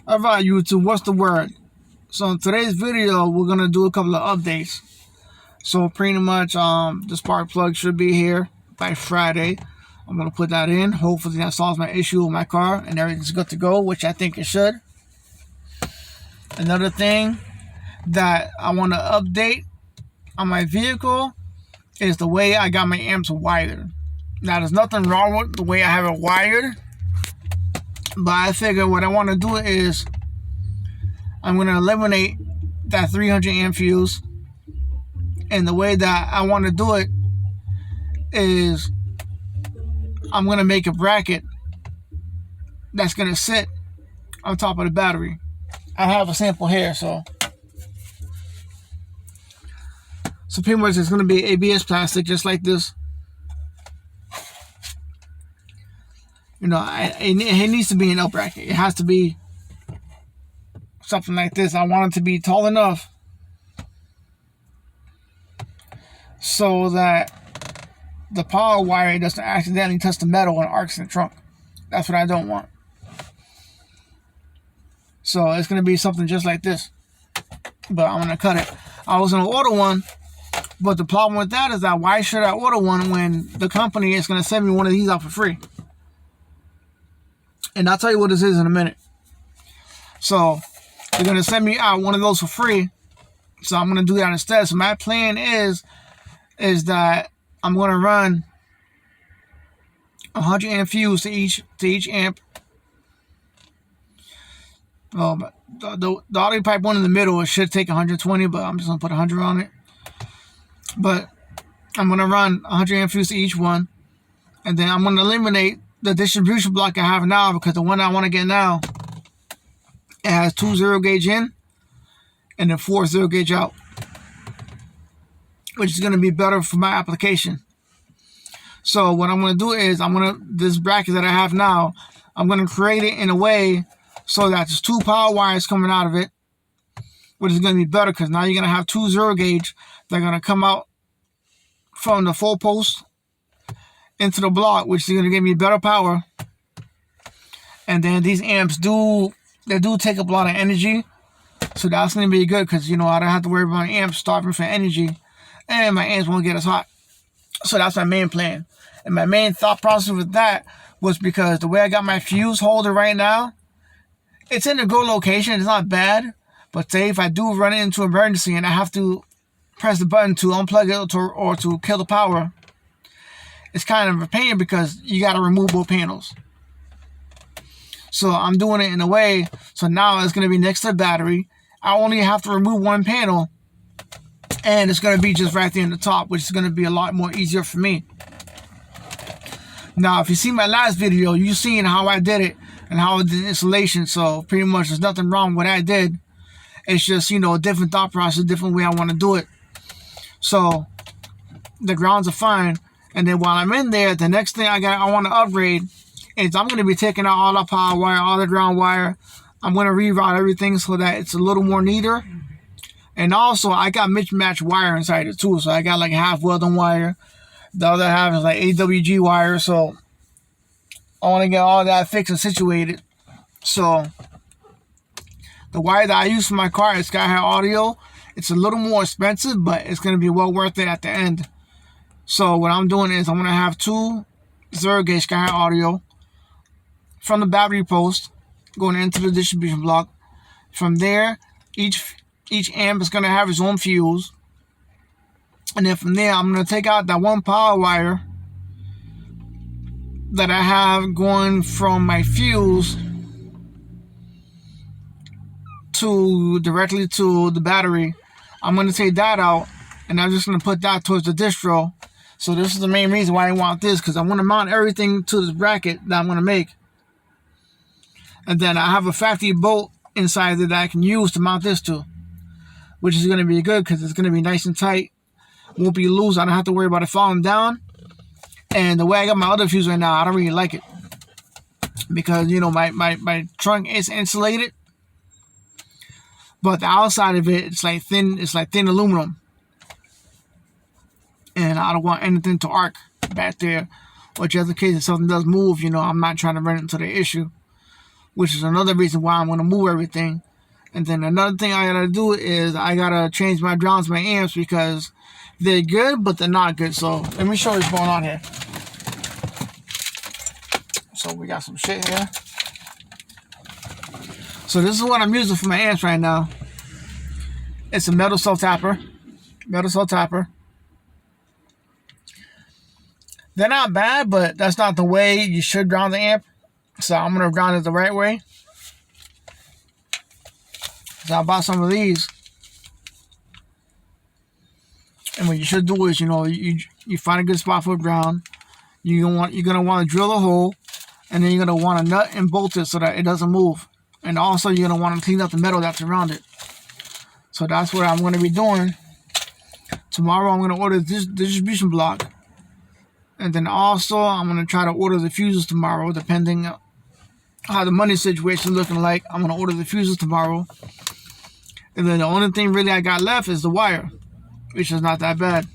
Alright YouTube, what's the word? So in today's video, we're gonna do a couple of updates. So pretty much the spark plug should be here by Friday. I'm gonna put that in. Hopefully that solves my issue with my car and everything's good to go, which I think it should. Another thing that I want to update on my vehicle is the way I got my amps wired. Now there's nothing wrong with the way I have it wired, but I figure what I want to do is I'm going to eliminate that 300 amp fuse. And the way that I want to do it is I'm going to make a bracket that's going to sit on top of the battery. I have a sample here, so pretty much it's going to be ABS plastic just like this. You know, it needs to be an L bracket. It has to be something like this. I want it to be tall enough so that the power wire doesn't accidentally touch the metal and arcs in the trunk. That's what I don't want. So it's going to be something just like this. But I'm going to cut it. I was going to order one, but the problem with that is that why should I order one when the company is going to send me one of these out for free? And I'll tell you what this is in a minute. So they're going to send me out one of those for free. So I'm going to do that instead. So my plan is that I'm going to run 100 amp fuse to each amp. But the audio pipe one in the middle, it should take 120, but I'm just going to put 100 on it. But I'm going to run 100 amp fuse to each one. And then I'm going to eliminate the distribution block I have now, because the one I want to get now, it has 2 0 gauge in and then 4 0 gauge out, which is going to be better for my application. So what I'm going to do is this bracket that I have now, I'm going to create it in a way so that there's 2 power wires coming out of it, which is going to be better because now you're going to have 2 0 gauge. They're going to come out from the 4 post into the block, which is going to give me better power. And then these amps do take up a lot of energy, so that's going to be good because, you know, I don't have to worry about my amps starving for energy, and my amps won't get as hot. So that's my main plan. And my main thought process with that was because the way I got my fuse holder right now, it's in a good location. It's not bad, but say if I do run into an emergency and I have to press the button to unplug it or to kill the power, it's kind of a pain because you got to remove both panels. So I'm doing it in a way so now it's going to be next to the battery. I only have to remove one panel, and it's going to be just right there in the top, which is going to be a lot more easier for me. Now, if you see my last video, you've seen how I did it and how I did installation. So pretty much there's nothing wrong with what I did. It's just, you know, a different thought process, a different way I want to do it. So the grounds are fine. And then while I'm in there, the next thing I want to upgrade is I'm going to be taking out all the power wire, all the ground wire. I'm going to reroute everything so that it's a little more neater. And also, I got mismatched wire inside it too. So I got like half welding wire. The other half is like AWG wire. So I want to get all that fixed and situated. So the wire that I use for my car is Sky High Audio. It's a little more expensive, but it's going to be well worth it at the end. So what I'm doing is I'm going to have 2 0 gauge Sky High Audio from the battery post going into the distribution block. From there, each amp is going to have its own fuse. And then from there, I'm going to take out that one power wire that I have going from my fuse directly to the battery. I'm going to take that out, and I'm just going to put that towards the distro. So this is the main reason why I want this, because I want to mount everything to this bracket that I'm going to make. And then I have a factory bolt inside that I can use to mount this to, which is going to be good because it's going to be nice and tight. Won't be loose. I don't have to worry about it falling down. And the way I got my other fuse right now, I don't really like it because, you know, my trunk is insulated, but the outside of it, it's like thin aluminum. And I don't want anything to arc back there, or just in case if something does move, you know, I'm not trying to run into the issue. which is another reason why I'm going to move everything. And then another thing I got to do is I got to change my drums, my amps, because they're good, but they're not good. So let me show you what's going on here. So we got some shit here. So this is what I'm using for my amps right now. It's a metal self tapper. Metal self tapper. They're not bad, but that's not the way you should ground the amp. So I'm going to ground it the right way. So I bought some of these. And what you should do is, you find a good spot for ground. You're gonna want to drill a hole, and then you're gonna want to nut and bolt it so that it doesn't move. And also you're gonna want to clean up the metal that's around it. So that's what I'm going to be doing. Tomorrow I'm going to order this distribution block. And then also I'm going to try to order the fuses tomorrow, depending how the money situation is looking like. I'm going to order the fuses tomorrow. And then the only thing really I got left is the wire, which is not that bad.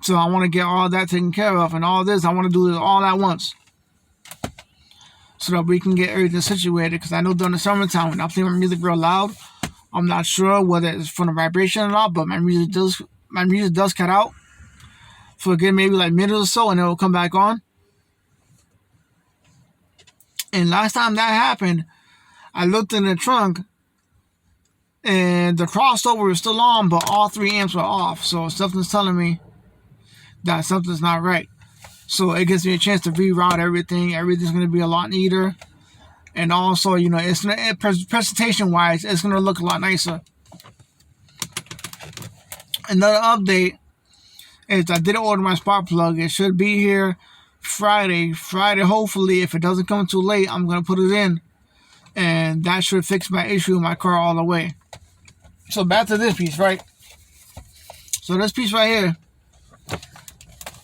So I want to get all that taken care of, and all this, I want to do this all at once, so that we can get everything situated. Because I know during the summertime, when I play my music real loud, I'm not sure whether it's from the vibration or not, but my music does cut out for a good maybe like minute or so, and it will come back on. And last time that happened, I looked in the trunk, and the crossover was still on, but all 3 amps were off. So something's telling me that something's not right. So it gives me a chance to reroute everything. Everything's going to be a lot neater. And also, it's presentation-wise, it's going to look a lot nicer. Another update is I did order my spark plug. It should be here Friday. Hopefully, if it doesn't come too late, I'm going to put it in. And that should fix my issue in my car all the way. So back to this piece, right? So this piece right here,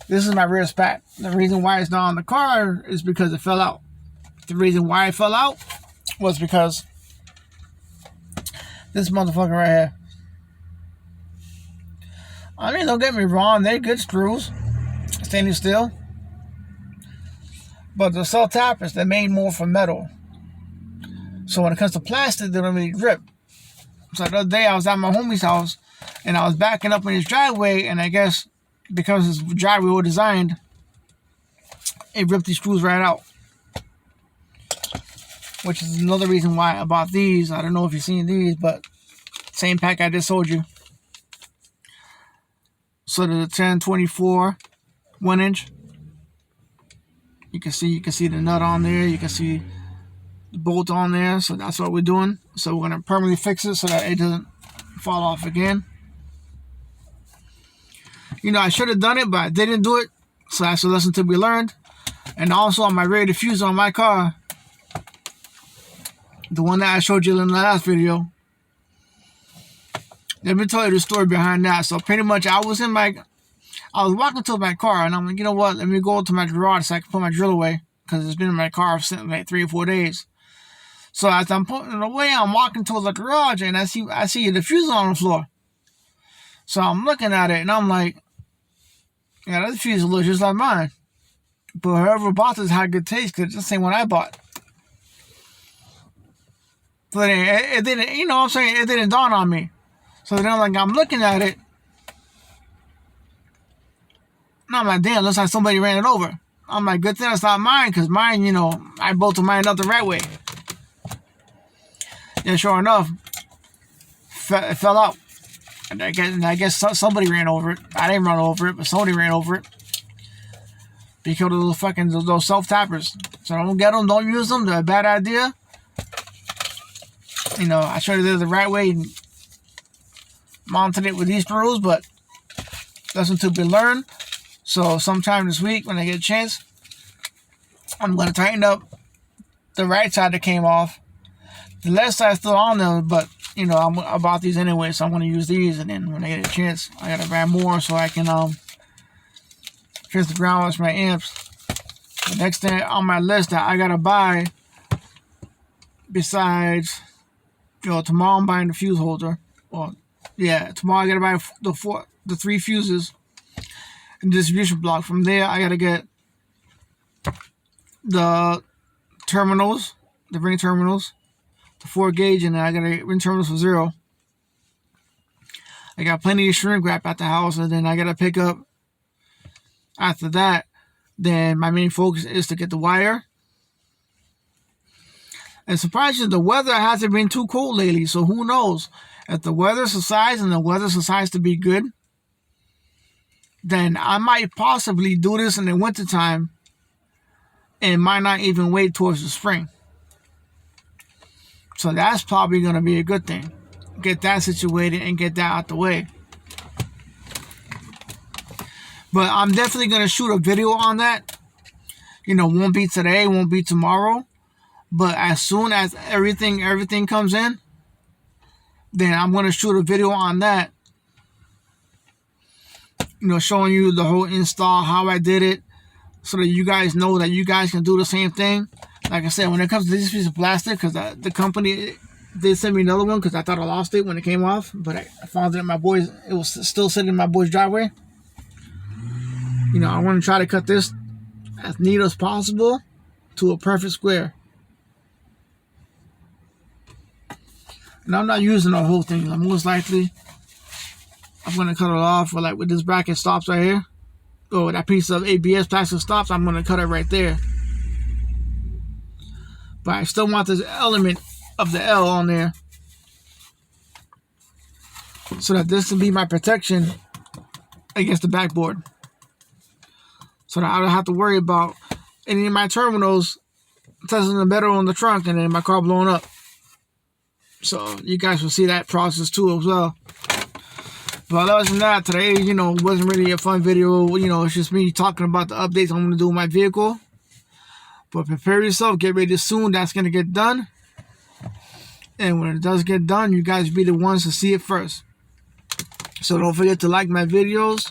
this is my rear spat. The reason why it's not on the car is because it fell out. The reason why it fell out was because this motherfucker right here. I mean, don't get me wrong, they're good screws, stainless steel. But the self tappers, they're made more for metal. So when it comes to plastic, they don't really grip. So the other day I was at my homie's house, and I was backing up in his driveway, and I guess because his driveway was designed, it ripped these screws right out. Which is another reason why I bought these. I don't know if you've seen these, but same pack I just sold you. So the 1024 1-inch. You can see the nut on there. You can see the bolt on there. So that's what we're doing. So we're gonna permanently fix it so that it doesn't fall off again. I should have done it, but I didn't do it. So that's a lesson to be learned. And also on my rear diffuser on my car, the one that I showed you in the last video, let me tell you the story behind that. So pretty much I was walking to my car, and I'm like, you know what, let me go to my garage so I can put my drill away, because it's been in my car for like 3 or 4 days. So as I'm putting it away, I'm walking to the garage, and I see a diffuser on the floor. So I'm looking at it, and I'm like, yeah, that diffuser looks just like mine. But whoever bought this had good taste, because it's the same one I bought. But it didn't, it didn't dawn on me. So then I'm looking at it, and I'm like, damn, looks like somebody ran it over. I'm like, good thing it's not mine, because mine, I bolted mine up the right way. Yeah, sure enough, it fell out. And I guess somebody ran over it. I didn't run over it, but somebody ran over it. Because of those self-tappers. So don't get them, don't use them, they're a bad idea. I showed you the right way and mounted it with these screws, but lesson to be learned. So sometime this week when I get a chance, I'm going to tighten up the right side that came off. The left side's still on there, but I bought these anyway, so I'm going to use these. And then when I get a chance, I got to grab more so I can fix the ground with my amps. The next thing on my list that I got to buy, besides, tomorrow I'm buying the fuse holder. Well, yeah, tomorrow I got to buy the 3 fuses and distribution block. From there, I got to get the terminals, the ring terminals, the 4 gauge, and then I got a ring terminals for 0. I got plenty of shrink wrap at the house, and then I got to pick up after that. Then my main focus is to get the wire. And surprisingly, the weather hasn't been too cold lately, so who knows? If the weather subsides and the weather decides to be good, then I might possibly do this in the wintertime and might not even wait towards the spring. So that's probably going to be a good thing. Get that situated and get that out the way. But I'm definitely going to shoot a video on that. You know, won't be today, won't be tomorrow. But as soon as everything comes in, then I'm going to shoot a video on that. You know, showing you the whole install, how I did it, so that you guys know that you guys can do the same thing. Like I said, when it comes to this piece of plastic, because the company did send me another one because I thought I lost it when it came off, but I found it in it was still sitting in my boy's driveway. You know, I want to try to cut this as neat as possible to a perfect square. And I'm not using the whole thing. Most likely, I'm going to cut it off, or like with this bracket stops right here. Or that piece of ABS plastic stops, I'm going to cut it right there. But I still want this element of the L on there, so that this can be my protection against the backboard. So that I don't have to worry about any of my terminals testing the metal on the trunk and then my car blowing up. So you guys will see that process too as well. But other than that, today, you know, wasn't really a fun video. You know, it's just me talking about the updates I'm going to do with my vehicle. But prepare yourself, get ready soon. That's going to get done. And when it does get done, you guys be the ones to see it first. So don't forget to like my videos.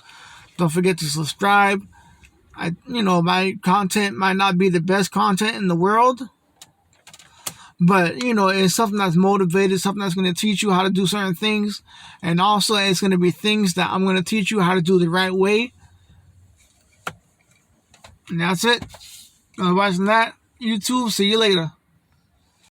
Don't forget to subscribe. You know, my content might not be the best content in the world, but, you know, it's something that's motivated, something that's going to teach you how to do certain things. And also, it's going to be things that I'm going to teach you how to do the right way. And that's it. Otherwise than that, YouTube, see you later.